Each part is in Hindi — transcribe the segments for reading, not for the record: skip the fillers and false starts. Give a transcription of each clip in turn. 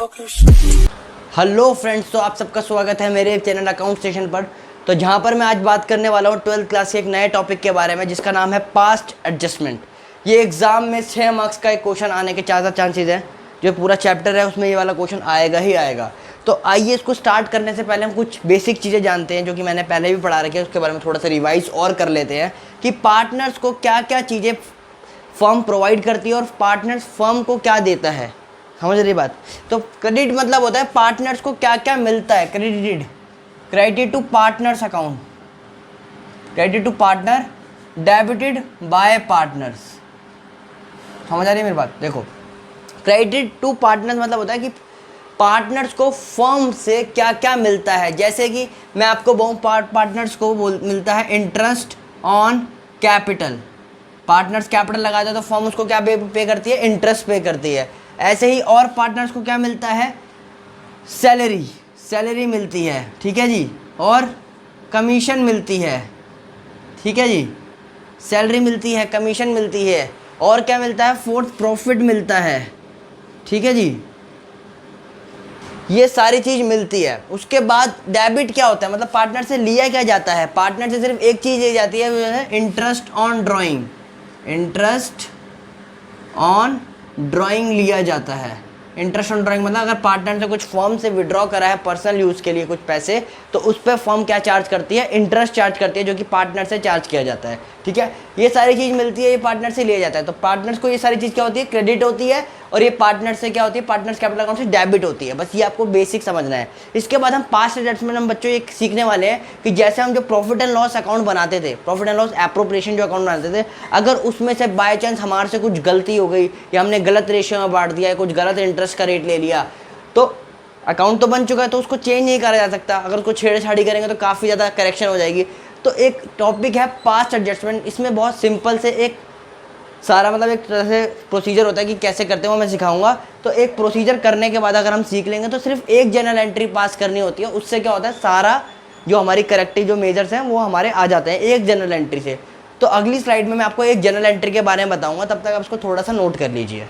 हेलो फ्रेंड्स, तो आप सबका स्वागत है मेरे चैनल अकाउंट स्टेशन पर। तो जहां पर मैं आज बात करने वाला हूं 12th क्लास के एक नए टॉपिक के बारे में जिसका नाम है पास्ट एडजस्टमेंट। ये एग्ज़ाम में 6 मार्क्स का एक क्वेश्चन आने के ज़्यादा चांसेस हैं। जो पूरा चैप्टर है उसमें ये वाला क्वेश्चन आएगा ही आएगा। तो आइए इसको स्टार्ट करने से पहले हम कुछ बेसिक चीज़ें जानते हैं जो कि मैंने पहले भी पढ़ा रखी है। उसके बारे में थोड़ा सा रिवाइज और कर लेते हैं कि पार्टनर्स को क्या क्या चीज़ें फर्म प्रोवाइड करती है और पार्टनर्स फर्म को क्या देता है। समझ रही बात? तो क्रेडिट मतलब होता है पार्टनर्स को क्या क्या मिलता है। Credit to partners account, credit to partner, debited by partners. समझ आ रही है मेरी बात? देखो, क्रेडिट टू पार्टनर्स मतलब होता है कि पार्टनर्स को फर्म से क्या क्या मिलता है। जैसे कि मैं आपको बहुत पार्टनर्स को मिलता है interest on capital. Partners capital लगाते हैं तो फर्म उसको क्या पे करती है? इंटरेस्ट पे करती है। ऐसे ही और पार्टनर्स को क्या मिलता है? सैलरी मिलती है, ठीक है जी, और कमीशन मिलती है, ठीक है जी। सैलरी मिलती है, कमीशन मिलती है, और क्या मिलता है? फोर्थ प्रॉफिट मिलता है, ठीक है जी। ये सारी चीज़ मिलती है। उसके बाद डेबिट क्या होता है? मतलब पार्टनर से लिया क्या जाता है? पार्टनर से सिर्फ एक चीज़ ली जाती है, वो है interest on drawing. Interest on drawing लिया जाता है। इंटरेस्ट ऑन ड्राइंग मतलब अगर पार्टनर से कुछ फर्म से विड्रॉ करा है पर्सनल यूज़ के लिए कुछ पैसे, तो उस पर फर्म क्या चार्ज करती है? इंटरेस्ट चार्ज करती है, जो कि पार्टनर से चार्ज किया जाता है, ठीक है। ये सारी चीज़ मिलती है, ये पार्टनर से लिया जाता है। तो पार्टनर्स को ये सारी चीज़ क्या होती है? क्रेडिट होती है, और ये पार्टनर से क्या होती है? पार्टनर्स कैपिटल अकाउंट से डेबिट होती है। बस ये आपको बेसिक समझना है। इसके बाद हम पास्ट एडजस्टमेंट हम बच्चों एक सीखने वाले हैं कि जैसे हम जो प्रॉफिट एंड लॉस अकाउंट बनाते थे, प्रॉफिट एंड लॉस एप्रोप्रिएशन जो अकाउंट बनाते थे, अगर उसमें से बाय चांस हमारे से कुछ गलती हो गई या हमने गलत रेशियो में बांट दिया या कुछ गलत इंटरेस्ट का रेट ले लिया, तो अकाउंट तो बन चुका है, तो उसको चेंज नहीं करा जा सकता। अगर उसको छेड़छाड़ी करेंगे तो काफ़ी ज़्यादा करेक्शन हो जाएगी। तो एक टॉपिक है पास्ट एडजस्टमेंट। इसमें बहुत सिंपल से एक सारा मतलब एक तरह से प्रोसीजर होता है कि कैसे करते हैं वो मैं सिखाऊंगा। तो एक प्रोसीजर करने के बाद अगर हम सीख लेंगे तो सिर्फ एक जनरल एंट्री पास करनी होती है। उससे क्या होता है? सारा जो हमारी करेक्टिव जो मेजर्स हैं वो हमारे आ जाते हैं एक जनरल एंट्री से। तो अगली स्लाइड में मैं आपको एक जनरल एंट्री के बारे में बताऊँगा, तब तक आप उसको थोड़ा सा नोट कर लीजिए।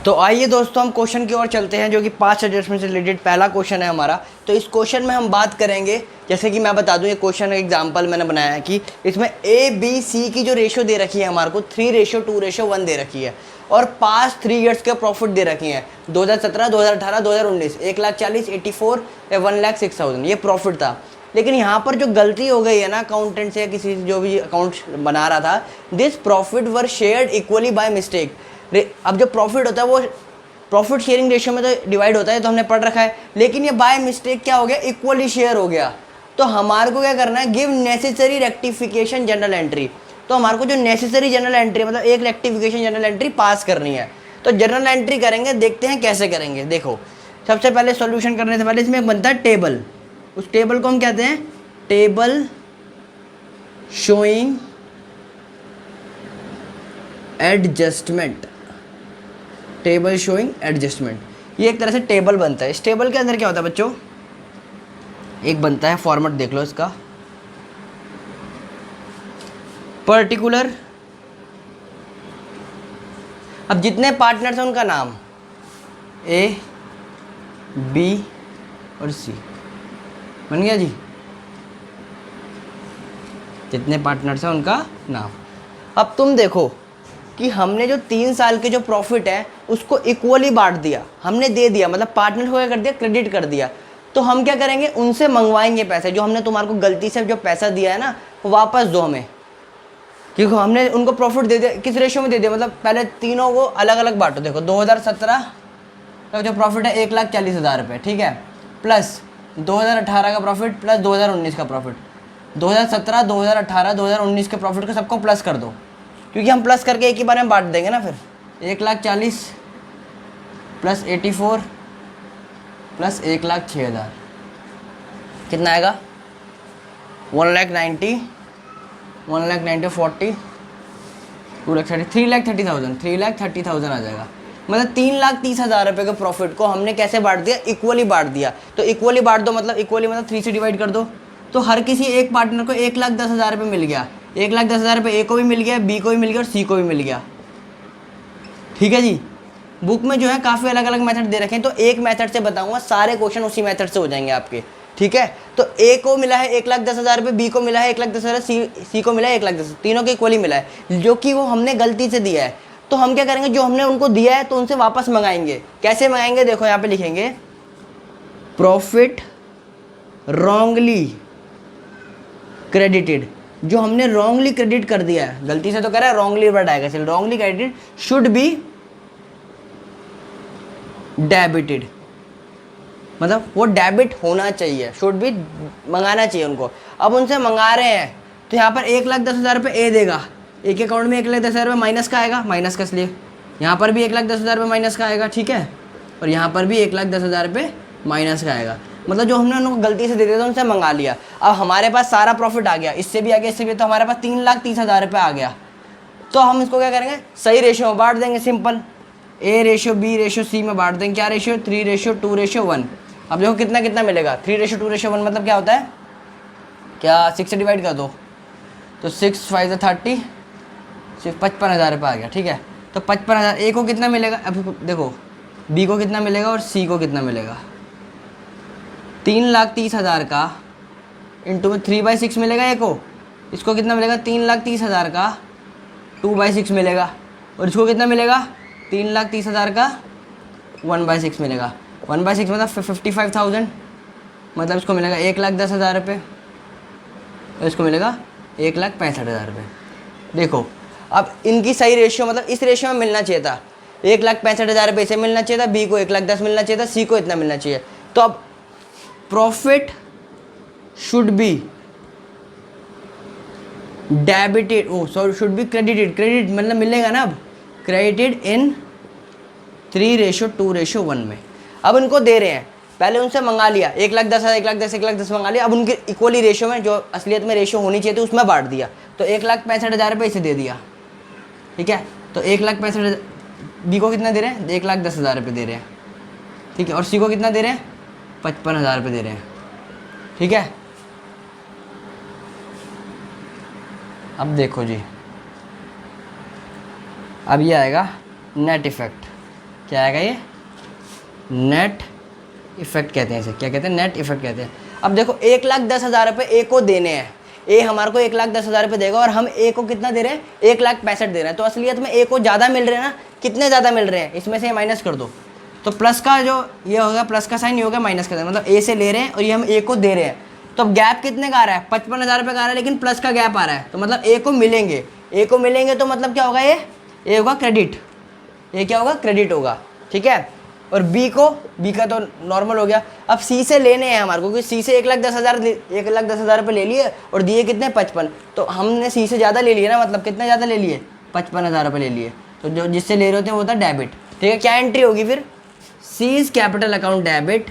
तो आइए दोस्तों हम क्वेश्चन की ओर चलते हैं, जो कि पास्ट एडजस्टमेंट से रिलेटेड पहला क्वेश्चन है हमारा। तो इस क्वेश्चन में हम बात करेंगे, जैसे कि मैं बता दूं, ये क्वेश्चन एग्जांपल मैंने बनाया है कि इसमें ए बी सी की जो रेशियो दे रखी है हमारे को 3:2:1 दे रखी है, और पास्ट 3 ईयर्स के प्रॉफिट दे रखी हैं 2017, 2018, 2019, 1,40,000, 84 या 1,06,000 ये प्रॉफिट था। लेकिन यहाँ पर जो गलती हो गई है ना अकाउंटेंट से या किसी जो भी अकाउंट बना रहा था, this profit were shared equally by mistake. अब जो प्रॉफिट होता है वो प्रॉफिट शेयरिंग रेशियो में तो डिवाइड होता है, तो हमने पढ़ रखा है, लेकिन ये बाय मिस्टेक क्या हो गया? इक्वली शेयर हो गया। तो हमारे को क्या करना है? Give necessary rectification general entry. तो हमारे को जो नेसेसरी जनरल एंट्री मतलब एक रेक्टिफिकेशन जनरल एंट्री पास करनी है। तो जनरल एंट्री करेंगे, देखते हैं कैसे करेंगे। देखो, सबसे पहले सॉल्यूशन करने से पहले इसमें एक बनता है टेबल। उस टेबल को हम कहते हैं table showing adjustment. Table showing adjustment, ये एक तरह से टेबल बनता है। इस टेबल के अंदर क्या होता है बच्चों? एक बनता है फॉर्मेट, देख लो इसका, पर्टिकुलर। अब जितने पार्टनर्स हैं उनका नाम, ए बी और सी, बन गया जी। जितने पार्टनर्स हैं उनका नाम। अब तुम देखो कि हमने जो 3 साल के जो प्रॉफिट है उसको इक्वली बांट दिया, हमने दे दिया, मतलब पार्टनर को क्या कर दिया? क्रेडिट कर दिया। तो हम क्या करेंगे? उनसे मंगवाएंगे पैसे। जो हमने तुम्हारे को गलती से जो पैसा दिया है ना, वो वापस दो हमें, क्योंकि हमने उनको प्रॉफिट दे दिया। किस रेशियो में दे दिया? मतलब पहले तीनों को अलग अलग बांटो। देखो 2017 का जो प्रॉफिट है 1,40,000 रुपये, ठीक है, प्लस 2018 का प्रॉफिट प्लस 2019 का प्रॉफिट। 2017, 2018, 2019 के प्रॉफिट को सबको प्लस कर दो, क्योंकि हम प्लस करके एक ही बार में बांट देंगे ना। फिर 1,40,000 प्लस 84 प्लस 1,06,000 कितना आएगा? 1,90,000, 1,90,000, 40, 2,30,000, 3,30,000, 3,30,000 आ जाएगा। मतलब 3,30,000 रुपये के प्रॉफिट को हमने कैसे बांट दिया? इक्वली बांट दिया। तो इक्वली बांट दो, मतलब इक्वली मतलब 3 से डिवाइड कर दो। तो हर किसी एक पार्टनर को 1,10,000 रुपये मिल गया। 1,10,000 रुपये ए को भी मिल गया, बी को भी मिल गया और सी को भी मिल गया। ठीक है जी। बुक में जो है काफ़ी अलग अलग मेथड दे रखे हैं, तो एक मेथड से बताऊंगा, सारे क्वेश्चन उसी मेथड से हो जाएंगे आपके। ठीक है, तो ए को मिला है 1,10,000 रुपये, बी को मिला है 1,10,000, सी को मिला है 1,10,000, तीनों के इक्वली मिला है, जो कि वो हमने गलती से दिया है। तो हम क्या करेंगे, जो हमने उनको दिया है तो उनसे वापस मंगाएंगे। कैसे मंगाएंगे, देखो यहाँ पे लिखेंगे प्रॉफिट रॉन्गली क्रेडिटेड, जो हमने रॉन्गली क्रेडिट कर दिया है, गलती से तो कह रहा है रॉन्गली वर्ड आएगा, चल wrongly credited should be debited, मतलब वो डेबिट होना चाहिए, शुड भी मंगाना चाहिए उनको। अब उनसे मंगा रहे हैं तो यहाँ पर 1,10,000 रुपये ए देगा, एक अकाउंट में 1,10,000 रुपये माइनस का आएगा, माइनस का, इसलिए यहाँ पर भी 1,10,000 रुपये माइनस का आएगा। ठीक है, और यहाँ पर भी 1,10,000 रुपये माइनस का आएगा, मतलब जो हमने उनको गलती से दे दिया था उनसे मंगा लिया। अब हमारे पास सारा प्रॉफिट आ गया, इससे भी आ गया, इससे भी, तो हमारे पास 3,30,000 रुपये आ गया। तो हम इसको क्या करेंगे, सही रेशियो में बांट देंगे, simple, A ratio B ratio C में बांट देंगे। क्या रेशियो, 3:2:1। अब देखो कितना कितना मिलेगा, 3:2:1 मतलब क्या होता है, क्या 6 से डिवाइड कर दो तो 6 5 30, सिर्फ 55,000 रुपये आ गया। ठीक है, तो 55,000 ए को कितना मिलेगा, अब देखो बी को कितना मिलेगा और सी को कितना मिलेगा, 3,30,000 का इंटू में 3/6 मिलेगा ए को, इसको कितना मिलेगा 3,30,000 का 2/6 मिलेगा, और इसको कितना मिलेगा 3,30,000 का 1/6 मिलेगा। 1/6 मतलब 55,000, मतलब इसको मिलेगा 1,10,000 रुपये, और इसको मिलेगा 1,65,000 रुपये। देखो अब इनकी सही रेशियो, मतलब इस रेशियो में मिलना चाहिए था, 1,65,000 रुपये से मिलना चाहिए था, बी को 1,10,000 मिलना चाहिए था, सी को इतना मिलना चाहिए। तो अब profit should be debited, oh sorry should be credited, credit मतलब मिलेगा ना, अब क्रेडिटेड इन 3:2:1 में। अब इनको दे रहे हैं, पहले उनसे मंगा लिया 1,10,000 1,10,000 मंगा लिया, अब उनके इक्वली रेशियो में, जो असलियत में रेशियो होनी चाहिए थी उसमें बांट दिया, तो 1,65,000 रुपये इसे दे दिया। ठीक है, तो 1,65,000, बी को कितना दे रहे हैं 1,10,000 रुपये दे रहे हैं। ठीक है, और सी को कितना दे रहे हैं 55,000 रुपये दे रहे हैं। ठीक है, अब देखो जी, अब ये आएगा नेट इफेक्ट, क्या आएगा ये, नेट इफेक्ट कहते हैं इसे, क्या कहते हैं, नेट इफेक्ट कहते हैं। अब देखो 1,10,000 रुपये ए को देने हैं, ए हमारे को 1,10,000 रुपये देगा, और हम ए को कितना दे रहे हैं 1,65,000 दे रहे हैं, तो असलियत में ए को ज़्यादा मिल रहे हैं ना, कितने ज़्यादा मिल रहे हैं, इसमें से माइनस कर दो, तो प्लस का जो ये होगा, प्लस का साइन ये होगा, माइनस का साइन, मतलब ए से ले रहे हैं और ये हम ए को दे रहे हैं। तो अब गैप कितने का आ रहा है, 55,000 रुपये का आ रहा है, लेकिन प्लस का गैप आ रहा है, तो मतलब ए को मिलेंगे, ए को मिलेंगे तो मतलब क्या होगा, ये होगा क्रेडिट, ये क्या होगा, क्रेडिट होगा। ठीक है, और बी को, बी का तो नॉर्मल हो गया। अब सी से लेने हैं हमारे को, क्योंकि सी से 1,10,000 रुपये ले लिए और दिए कितने 55, तो हमने सी से ज़्यादा ले लिए ना, मतलब कितने ज़्यादा ले लिए 55,000 रुपये ले लिए, तो जो जिससे ले रहे होते हैं वो होता है डेबिट। ठीक है, क्या एंट्री होगी फिर, C's capital account debit,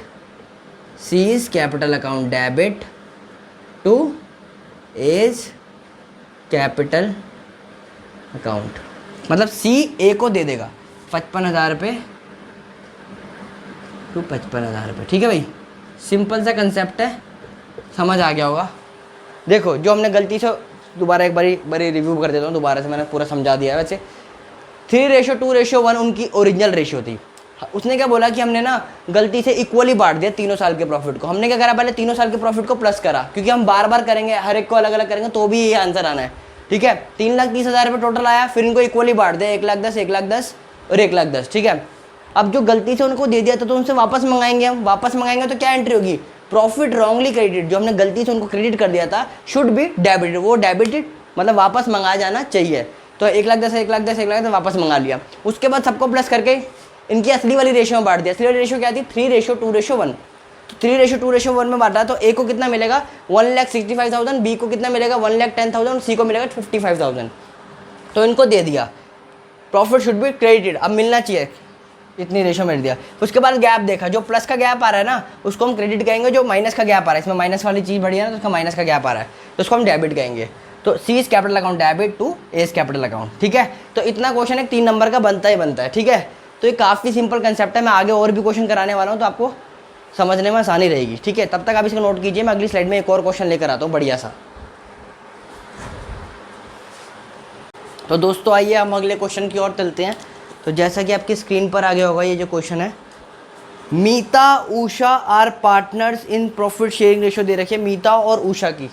C's capital account debit to A's capital account, मतलब सी ए को दे देगा 55,000 रुपये टू 55,000 रुपये। ठीक है भाई, सिंपल सा कंसेप्ट है, समझ आ गया होगा। देखो जो हमने गलती से, दोबारा एक बारी रिव्यू कर देता हूँ दोबारा से, मैंने पूरा समझा दिया है। वैसे 3:2:1 उनकी ओरिजिनल रेशियो थी, उसने क्या बोला कि हमने ना गलती से इक्वली बांट दिया तीनों साल के प्रॉफिट को। हमने क्या करा, पहले तीनों साल के प्रॉफिट को प्लस करा, क्योंकि हम बार बार करेंगे, हर एक को अलग अलग करेंगे तो भी ये आंसर आना है। ठीक है, 3,30,000 रुपये टोटल आया, फिर इनको इक्वली बांट दिया, 1,10,000 1,10,000 और 1,10,000। ठीक है, अब जो गलती से उनको दे दिया था तो उनसे वापस मंगाएंगे, हम वापस मंगाएंगे तो क्या एंट्री होगी, प्रॉफिट रॉन्गली क्रेडिटेड, जो हमने गलती से उनको क्रेडिट कर दिया था शुड बी डेबिटेड, वो डेबिटेड मतलब वापस मंगाया जाना चाहिए। तो 1,10,000 1,10,000 1,10,000 वापस मंगा लिया, उसके बाद सबको प्लस करके इनकी असली वाली रेशियो में बांट दिया। असली वाली रेशियो क्या थी, 3:2:1, तो 3:2:1 में बांटा, तो ए को कितना मिलेगा 1,65,000, बी को कितना मिलेगा 1,10,000, सी को मिलेगा 55,000। तो इनको दे दिया, प्रॉफिट शुड बी क्रेडिटेड, अब मिलना चाहिए, इतनी रेशियो में दिया। उसके बाद गैप देखा, जो प्लस का गैप आ रहा है ना उसको हम क्रेडिट कहेंगे, जो माइनस का गैप आ रहा है, इसमें माइनस वाली चीज़ बढ़ी है ना तो उसका माइनस का गैप आ रहा है तो उसको हम डेबिट कहेंगे। तो C's capital account debit to A's capital account. ठीक है, तो इतना क्वेश्चन एक 3 नंबर का बनता ही बनता है। ठीक है, तो ये काफ़ी सिंपल कंसेप्ट है, मैं आगे और भी क्वेश्चन कराने वाला हूँ तो आपको समझने में आसानी रहेगी। ठीक है, तब तक आप इसको नोट कीजिए, मैं अगली स्लाइड में एक और क्वेश्चन लेकर आता हूँ बढ़िया सा। तो दोस्तों आइए हम अगले क्वेश्चन की ओर चलते हैं। तो जैसा कि आपकी स्क्रीन पर आ गया होगा ये जो क्वेश्चन है, Mita Usha are partners in profit sharing ratio दे रखी है मीता और उषा की।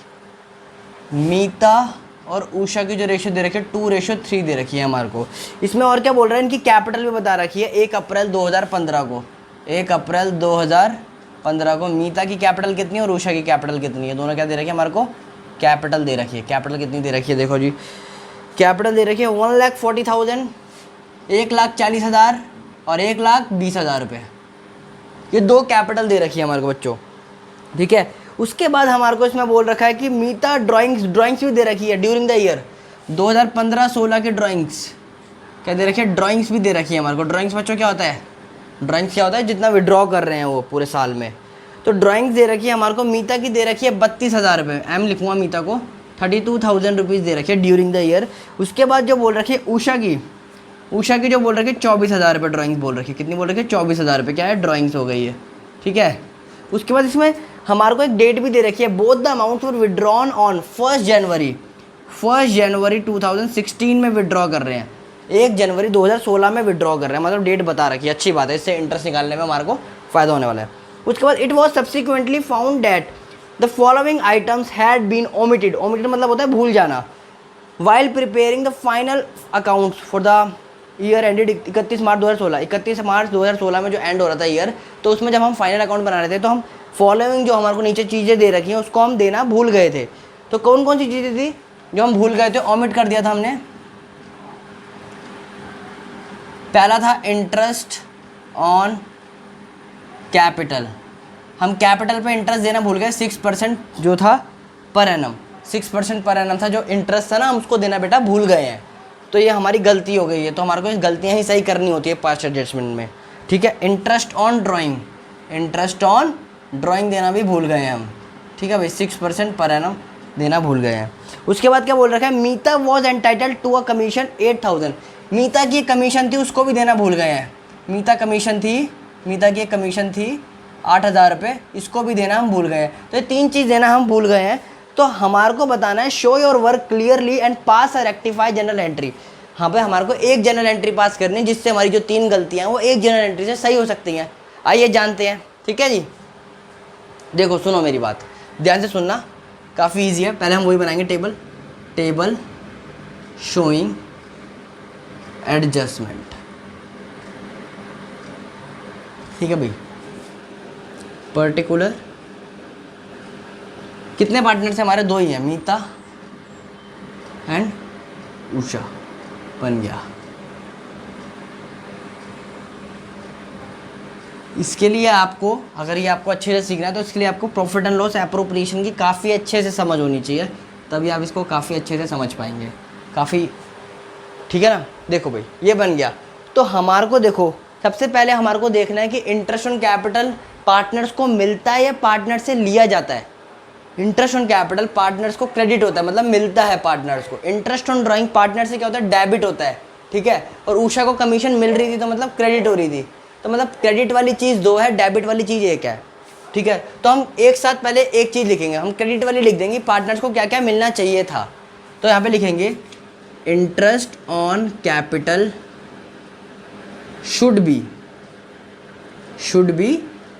मीता और उषा की जो रेशियो दे रखी है 2:3 दे रखी है हमारे को। इसमें और क्या बोल रहा है, इनकी कैपिटल भी बता रखी है 1 अप्रैल 2015 को। 1 अप्रैल 2015 को मीता की कैपिटल कितनी है और उषा की कैपिटल कितनी है, दोनों क्या दे रखी है हमारे को, कैपिटल दे रखी है। कैपिटल कितनी दे रखी है, देखो जी कैपिटल दे रखी है 1,40,000, 1,40,000 और 1,20,000 रुपये। ये दो कैपिटल दे रखी है हमारे को बच्चों, ठीक है। उसके बाद हमारे को इसमें बोल रखा है कि मीता ड्राइंग्स भी दे रखी है ड्यूरिंग द ईयर 2015-16 की ड्राइंग्स क्या दे रखी है, ड्राइंग्स भी दे रखी है हमारे को। ड्राइंग्स बच्चों क्या होता है, ड्राइंग्स क्या होता है, जितना विड्रॉ कर रहे हैं वो पूरे साल में। तो ड्राइंग्स दे रखी है हमारे को, मीता की दे रखी है 32,000 रुपये, एम लिखूँगा मीता को 32,000 रुपीज़ दे रखी है ड्यूरिंग द ईयर। उसके बाद जो बोल रखी है उषा की जो बोल रखी है 24,000 रुपये ड्राइंग्स बोल रखी है। कितनी बोल रखी है, 24,000 रुपये, क्या है ड्राइंग्स हो गई है, ठीक है। उसके बाद इसमें हमारे को एक डेट भी दे रखी है, both the amount for withdrawn on 1 जनवरी 2016 में विड्रॉ कर रहे हैं, 1 जनवरी 2016 में विड्रॉ कर रहे हैं, मतलब डेट बता रखी है। अच्छी बात है, इससे इंटरेस्ट निकालने में हमारे को फ़ायदा होने वाला है। उसके बाद it was subsequently found that the following items had been omitted मतलब होता है भूल जाना, while preparing the final accounts for the year ended 31 March 2016। 31 March 2016 में जो एंड हो रहा था ईयर, तो उसमें जब हम फाइनल अकाउंट बना रहे थे तो हम फॉलोइंग जो हमारे को नीचे चीज़ें दे रखी हैं उसको हम देना भूल गए थे। तो कौन कौन सी चीज़ें थी जो हम भूल गए थे, ओमिट कर दिया था हमने। पहला था इंटरेस्ट ऑन कैपिटल, हम कैपिटल पे इंटरेस्ट देना भूल गए, 6% जो था पर एनम, 6% पर एनम था जो इंटरेस्ट था ना, हम उसको देना बेटा भूल गए हैं। तो ये हमारी गलती हो गई है, तो हमारे को इस गलतियाँ ही सही करनी होती है पास्ट एडजस्टमेंट में, ठीक है। इंटरेस्ट ऑन ड्राइंग देना भी भूल गए हैं हम, ठीक है भाई, 6% पर एनम देना भूल गए हैं। उसके बाद क्या बोल रखा है, Mita was entitled to a commission 8,000, Mita की कमीशन थी उसको भी देना भूल गए हैं। मीता की एक कमीशन थी 8,000 रुपये, इसको भी देना हम भूल गए हैं। तो ये 3 चीज़ देना हम भूल गए हैं। तो हमारे को बताना है show your work clearly and pass a rectify general entry. हाँ भाई, हमारे को एक जनरल एंट्री पास करनी है जिससे हमारी जो 3 गलतियाँ हैं वो एक जनरल एंट्री से सही हो सकती हैं। आइए जानते हैं, ठीक है जी। देखो सुनो मेरी बात, ध्यान से सुनना, काफ़ी ईजी है। पहले हम वही बनाएंगे टेबल शोइंग एडजस्टमेंट, ठीक है भाई। पर्टिकुलर कितने पार्टनर्स हैं हमारे, 2 ही हैं, मीता एंड उषा, बन गया। इसके लिए आपको, अगर ये आपको अच्छे से सीखना है तो इसके लिए आपको प्रॉफिट एंड लॉस एप्रोप्रिएशन की काफ़ी अच्छे से समझ होनी चाहिए, तभी आप इसको काफ़ी अच्छे से समझ पाएंगे, काफ़ी, ठीक है ना। देखो भाई ये बन गया। तो हमारे को देखो, सबसे पहले हमारे को देखना है कि इंटरेस्ट ऑन कैपिटल पार्टनर्स को मिलता है या पार्टनर से लिया जाता है। इंटरेस्ट ऑन कैपिटल पार्टनर्स को क्रेडिट होता है, मतलब मिलता है पार्टनर्स को। इंटरेस्ट ऑन ड्राइंग पार्टनर से क्या होता है, डेबिट होता है, ठीक है। और उषा को कमीशन मिल रही थी तो मतलब क्रेडिट हो रही थी, तो मतलब क्रेडिट वाली चीज़ 2 है, डेबिट वाली चीज़ 1 है, ठीक है। तो हम एक साथ पहले एक चीज़ लिखेंगे, हम क्रेडिट वाली लिख देंगे, पार्टनर्स को क्या क्या मिलना चाहिए था। तो यहाँ पे लिखेंगे interest on capital should be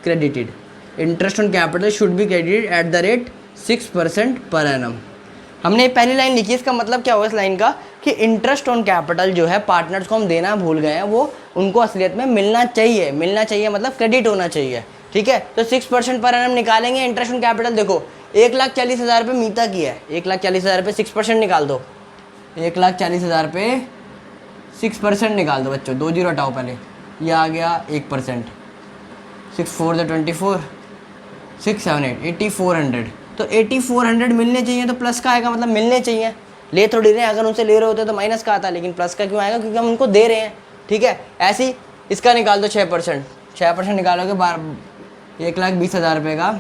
credited, interest on capital should be credited at the rate 6% per annum. हमने पहली लाइन लिखी, इसका मतलब क्या होगा इस लाइन का, कि इंटरेस्ट ऑन कैपिटल जो है पार्टनर्स को हम देना भूल गए हैं, वो उनको असलियत में मिलना चाहिए मतलब क्रेडिट होना चाहिए, ठीक है। तो 6% पर एनम निकालेंगे इंटरेस्ट ऑन कैपिटल। देखो 1,40,000 रुपये मीता की है, 1,40,000 रुपये 6% निकाल दो, 1,40,000 रुपये 6% निकाल दो बच्चों, 2 जीरो हटाओ पहले, ये आ गया 1%, 6 4 24, 6 7 8 8,400। तो 8,400 मिलने चाहिए, तो प्लस का आएगा, मतलब मिलने चाहिए, ले थोड़ी रहे हैं। अगर उनसे ले रहे होते तो माइनस का आता, लेकिन प्लस का क्यों आएगा, क्योंकि हम उनको दे रहे हैं, ठीक है। ऐसे ही इसका निकाल दो 6% निकालोगे 1,20,000 रुपये का,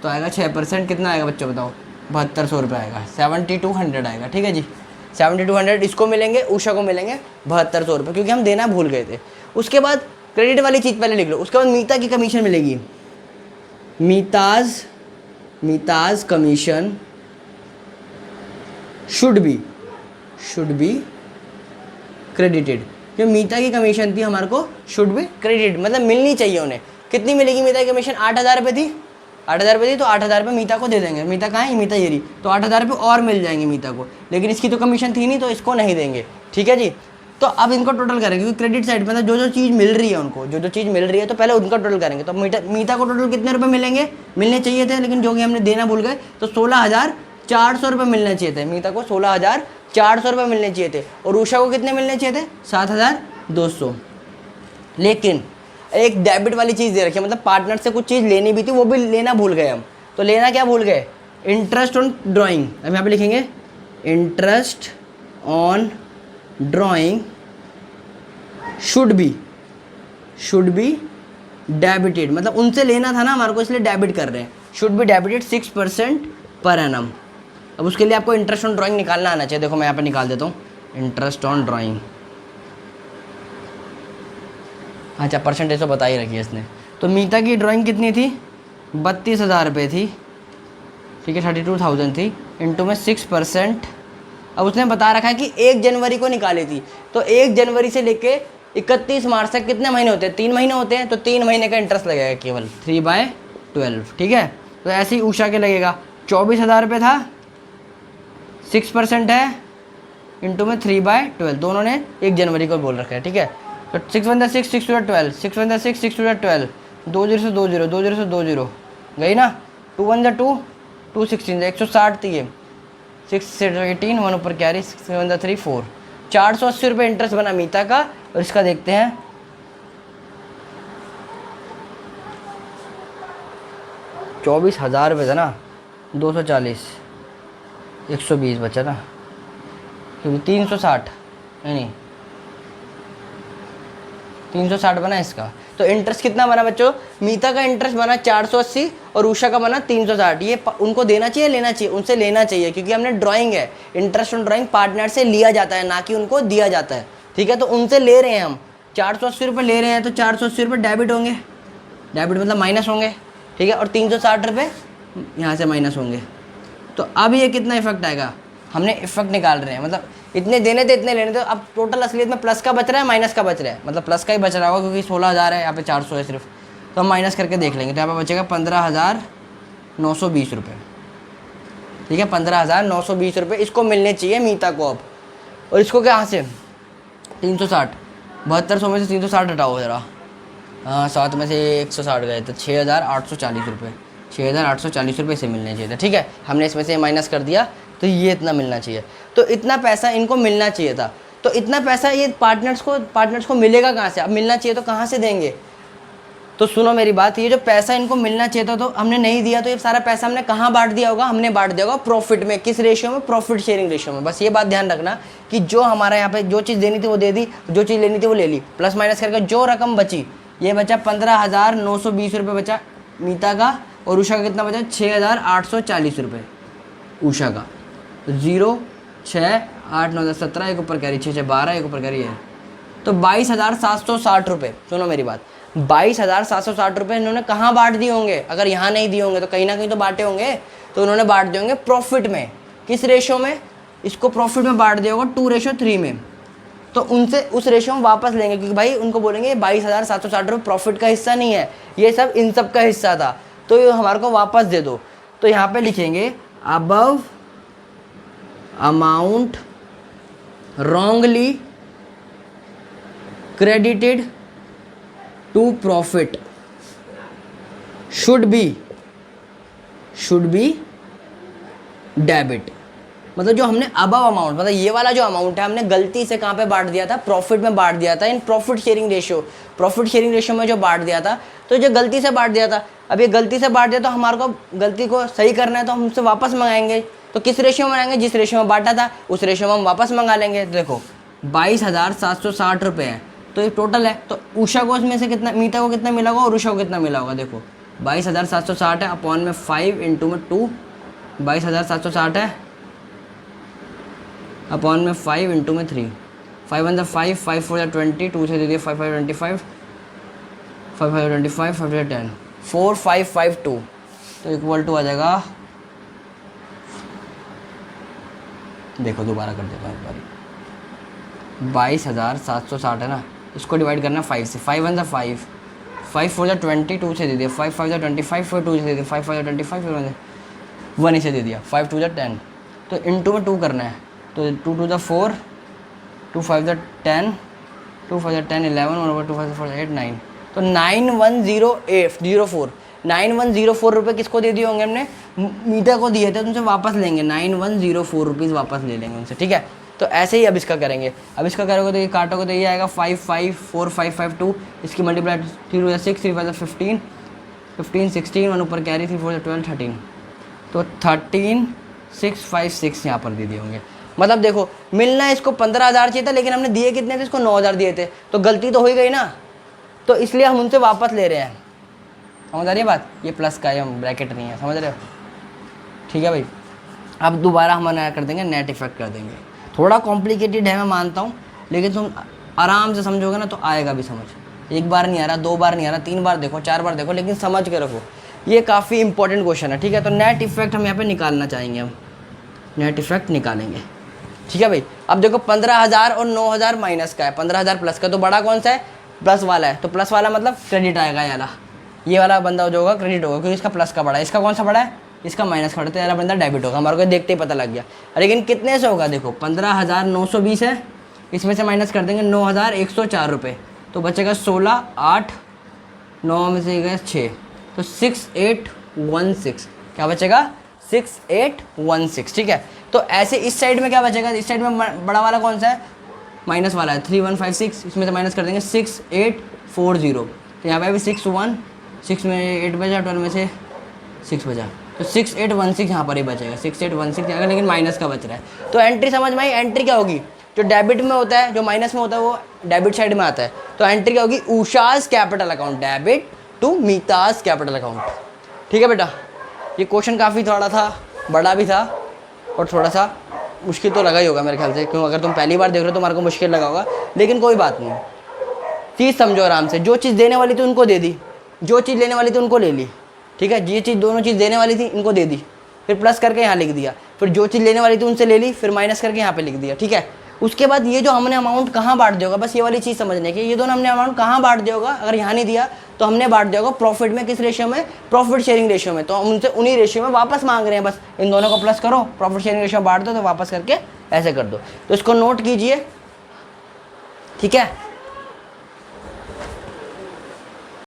तो आएगा 6%, कितना आएगा बच्चों बताओ, 7,200 रुपये आएगा, 7,200 आएगा, ठीक है जी। 7,200 इसको मिलेंगे, उषा को मिलेंगे 7,200 रुपये, क्योंकि हम देना भूल गए थे। उसके बाद क्रेडिट वाली चीज़ पहले लिख लो। उसके बाद मीता की कमीशन मिलेगी, मीताज कमीशन शुड बी क्रेडिटेड, जो मीता की कमीशन थी हमारे को शुड बी क्रेडिट, मतलब मिलनी चाहिए उन्हें। कितनी मिलेगी मीता की कमीशन? 8,000 रुपये थी, 8,000 रुपये थी, तो 8,000 रुपये मीता को दे देंगे। मीता कहाँ है? मीता ये रही, तो 8,000 रुपये और मिल जाएंगे मीता को, लेकिन इसकी तो कमीशन थी नहीं तो इसको नहीं देंगे। ठीक है जी। तो अब इनको टोटल करेंगे, क्योंकि क्रेडिट साइड मतलब जो जो चीज़ मिल रही है उनको, जो जो चीज़ मिल रही है तो पहले उनका टोटल करेंगे। तो मीता को टोटल कितने रुपए मिलेंगे? मिलने चाहिए थे, लेकिन जो कि हमने देना भूल गए, तो 16,400 रुपये मिलने चाहिए थे। मीता को 16,400 रुपये मिलने चाहिए थे, और उषा को कितने मिलने चाहिए थे? 7,200। लेकिन एक डेबिट वाली चीज़ दे रखी है, मतलब पार्टनर से कुछ चीज़ लेनी भी थी, वो भी लेना भूल गए हम। तो लेना क्या भूल गए? Interest on drawing. अब यहाँ पे लिखेंगे interest on drawing should be debited, मतलब उनसे लेना था ना हमारे को, इसलिए डेबिट कर रहे हैं। Should be debited 6% per annum. अब उसके लिए आपको इंटरेस्ट ऑन ड्राइंग निकालना आना चाहिए। देखो मैं यहाँ पे निकाल देता हूँ इंटरेस्ट ऑन ड्राइंग। अच्छा, परसेंटेज तो बता ही रखी है इसने। तो मीता की ड्राइंग कितनी थी? 32,000 रुपये थी, ठीक है, 32,000 थी, इंटू में 6%। अब उसने बता रखा है कि 1 जनवरी को निकाली थी, तो 1 जनवरी से लेके 31 मार्च तक कितने महीने होते हैं? 3 महीने होते हैं, तो 3 महीने का इंटरेस्ट लगेगा केवल 3/12। ठीक है, तो ऐसे ही उषा के लगेगा। 24,000 रुपये था, 6% है, इंटू में 3/12, दोनों ने 1 जनवरी को बोल रखा है। ठीक है, तो 6 1 6 6 2 12, 6 1 6 6 2 12, 2 0 से 2 0, 2 0 से 2 0 गई ना, 2 1 2, 2 16 160 थी ये, 6 से 18, 1 ऊपर कैरी, 6 1 3 4, 480 रुपये इंटरेस्ट बना मीता का। और इसका देखते हैं, 24,000 रुपये था ना, 240, 120 बचा ना, क्योंकि 360 नहीं 360 बना इसका। तो इंटरेस्ट कितना बना बच्चों? मीता का इंटरेस्ट बना 480 और उषा का बना 360। ये उनको देना चाहिए, लेना चाहिए? उनसे लेना चाहिए, क्योंकि हमने ड्राइंग है, इंटरेस्ट ऑन ड्राइंग पार्टनर से लिया जाता है, ना कि उनको दिया जाता है। ठीक है, तो उनसे ले रहे हैं हम, 480 रुपये ले रहे हैं, तो 480 रुपये डेबिट होंगे, डेबिट मतलब माइनस होंगे। ठीक है, और 360 रुपये यहाँ से माइनस होंगे। तो अब ये कितना इफेक्ट आएगा? हमने इफेक्ट निकाल रहे हैं, मतलब इतने देने थे, इतने लेने थे। अब टोटल असलियत में प्लस का बच रहा है, माइनस का बच रहा है, मतलब प्लस का ही बच रहा होगा, क्योंकि 16,000 है, यहाँ पे 400 है सिर्फ। तो हम माइनस करके देख लेंगे, तो यहाँ पे बचेगा 15,920 रुपये। ठीक है, 15,920 रुपये इसको मिलने चाहिए मीता को अब। और इसको कहाँ से? 360, 7200 में से 360 हटाओ ज़रा, हाँ 7 में से 160 गए, तो 6,840 रुपये, 6,840 रुपये से मिलने चाहिए था। ठीक है, हमने इसमें से माइनस कर दिया, तो ये इतना मिलना चाहिए। तो इतना पैसा इनको मिलना चाहिए था। तो इतना पैसा ये पार्टनर्स को मिलेगा कहाँ से? अब मिलना चाहिए तो कहाँ से देंगे? तो सुनो मेरी बात, ये जो पैसा इनको मिलना चाहिए था तो हमने नहीं दिया, तो ये सारा पैसा हमने कहाँ बांट दिया होगा? हमने बांट दिया होगा प्रॉफिट में। किस रेशियो में? प्रॉफिट शेयरिंग रेशियो में। बस ये बात ध्यान रखना कि जो हमारा यहाँ पे जो चीज़ देनी थी वो दे दी, जो चीज़ लेनी थी वो ले ली, प्लस माइनस करके जो रकम बची, ये बचा 15,920 रुपये बचा मीता का, और उषा का कितना बचा? 6,840 रुपये उषा का। 0 6 8 9 10 17, एक ऊपर कैरी 6 6 12, एक ऊपर कैरी है, तो 22,760 रुपये। सुनो मेरी बात, 22,760 रुपये इन्होंने कहाँ बांट दिए होंगे? अगर यहाँ नहीं दिए होंगे तो कहीं ना कहीं तो बांटे होंगे, तो उन्होंने बांट दिए होंगे प्रॉफिट में। किस रेशो में? इसको प्रॉफिट में बांट दिया होगा 2:3 में। तो उनसे उस रेशो में वापस लेंगे, क्योंकि भाई उनको बोलेंगे 22,760 रुपये प्रॉफिट का हिस्सा नहीं है, ये सब इन सब का हिस्सा था, तो ये हमारे को वापस दे दो। तो यहाँ पे लिखेंगे above amount wrongly credited to profit should be debit। मतलब जो हमने अबव अमाउंट, मतलब ये वाला जो अमाउंट है, हमने गलती से कहाँ पे बांट दिया था? प्रॉफिट में बांट दिया था, इन प्रॉफिट शेयरिंग रेशियो में जो बांट दिया था, तो जो गलती से बांट दिया था, अब ये गलती से बांट दिया तो हमारे को गलती को सही करना है, तो हम उससे वापस मंगाएंगे। तो किस रेशियो में मंगाएंगे? जिस रेशियो में बांटा था उस रेशियो में हम वापस मंगा लेंगे। देखो 22,760 रुपये है, तो ये टोटल है, तो उषा को इसमें से कितना, मीता को कितना मिला होगा और उषा को कितना मिला होगा? देखो 22,760 है, अपॉन में 5 इंटू में 2, 22,760 है, अपॉन में 5 इंटू में 3, 5 1 5, 5 4 20, 2 से दे दिए 5 5 25, 5 5 25, 5 10, 4 5 5 2, तो इक्वल टू आ जाएगा, देखो दोबारा कर देता हूँ एक बारी, 22,760 है ना, इसको डिवाइड करना है 5 से। 5 1 5, 5 4 20, 2 से दे दिया, 5 5 25, 5 2 से दे दिया, 5 5 25, फिर 1 ही से दे दिया, 5 2 10। तो इंटू में 2 करना है, तो 2 2 4, 2 5 10, 2 5 10 11, 1 2 5 4 8 9, तो 910804 9104 रुपये किसको दे दिए होंगे हमने, मीटर को दिए थे, तो उनसे वापस लेंगे 9104 रुपीज़ वापस ले लेंगे उनसे, ठीक है। तो ऐसे ही अब इसका करेंगे। अब इसका करोगे तो ये काटोगे तो ये आएगा 5 5 4 5 5 2, इसकी मल्टीप्लाई 3 2 6 3 5 15 15 16, 1 ऊपर कैरी 3 4 12 13, तो 13 6 5 6 यहाँ पर दे दिए होंगे। मतलब देखो मिलना इसको 15,000 चाहिए था, लेकिन हमने दिए कितने थे इसको, 9,000 दिए थे, तो गलती तो हो ही गई ना, तो इसलिए हम उनसे वापस ले रहे हैं। समझ आ रही है बात, ये प्लस का है, ब्रैकेट नहीं है, समझ रहे हो, ठीक है भाई। अब दोबारा हम नया कर देंगे, नेट इफेक्ट कर देंगे। थोड़ा कॉम्प्लिकेटेड है मैं मानता हूँ, लेकिन तुम आराम से समझोगे ना तो आएगा भी समझ। एक बार नहीं आ रहा, 2 बार नहीं आ रहा, 3 बार देखो, 4 बार देखो, लेकिन समझ के रखो, ये काफ़ी इंपॉर्टेंट क्वेश्चन है, ठीक है। तो नेट इफेक्ट हम यहाँ पे निकालना चाहेंगे, हम नेट इफेक्ट निकालेंगे, ठीक है भाई। अब देखो 15,000 और 9,000 माइनस का है, 15,000 प्लस का, तो बड़ा कौन सा है, प्लस वाला है, तो प्लस वाला मतलब क्रेडिट आएगा, ये वाला बंदा जो होगा क्रेडिट होगा, क्योंकि इसका प्लस का बड़ा है, इसका कौन सा बड़ा है, इसका माइनस का बड़ा है, तो ये वाला बंदा डेबिट होगा। हमारे को देखते ही पता लग गया। लेकिन कितने से होगा, देखो 15,920 है, इसमें से माइनस कर देंगे 9,104 रुपये, तो बचेगा 16 8 9 में से गए 6, तो 6816, क्या बचेगा 6816, ठीक है। तो ऐसे इस साइड में क्या बचेगा, इस साइड में बड़ा वाला कौन सा है, माइनस वाला है 3156, इसमें से माइनस कर देंगे 6840, तो यहाँ पे भी 6 में 8 बजा, 12 में से 6 बजा, तो 6816 यहाँ पर ही बचेगा, 6816 जाएगा, लेकिन माइनस का बच रहा है। तो एंट्री समझ में आई, एंट्री क्या होगी, जो डेबिट में होता है, जो माइनस में होता है वो डेबिट साइड में आता है, तो एंट्री क्या होगी, Usha's capital account, debit to Mita's capital account, ठीक है बेटा। ये क्वेश्चन काफ़ी थोड़ा था, बड़ा भी था, और थोड़ा सा मुश्किल तो लगा ही होगा मेरे ख्याल से, क्यों अगर तुम पहली बार देख रहे हो तो तुम्हारे को मुश्किल लगा होगा, लेकिन कोई बात नहीं, चीज़ समझो आराम से। जो चीज़ देने वाली थी उनको दे दी, जो चीज़ लेने वाली थी उनको ले ली, ठीक है। ये चीज़ दोनों चीज़ देने वाली थी इनको दे दी, फिर प्लस करके यहाँ लिख दिया, फिर जो चीज़ लेने वाली थी उनसे ले ली, फिर माइनस करके यहाँ पे लिख दिया, ठीक है। उसके बाद ये जो हमने अमाउंट कहाँ बांट दिया होगा, बस ये वाली चीज़ समझने की, ये दोनों हमने अमाउंट कहाँ बांट दिया होगा, अगर यहाँ नहीं दिया तो हमने बांट दिया होगा प्रॉफिट में, किस रेशियो में, प्रॉफिट शेयरिंग रेशियो में, तो हम उनसे उन्हीं रेशियो में वापस मांग रहे हैं, बस इन दोनों को प्लस करो, प्रॉफिट शेयरिंग रेशियो बांट दो, तो वापस करके ऐसे कर दो। तो इसको नोट कीजिए, ठीक है।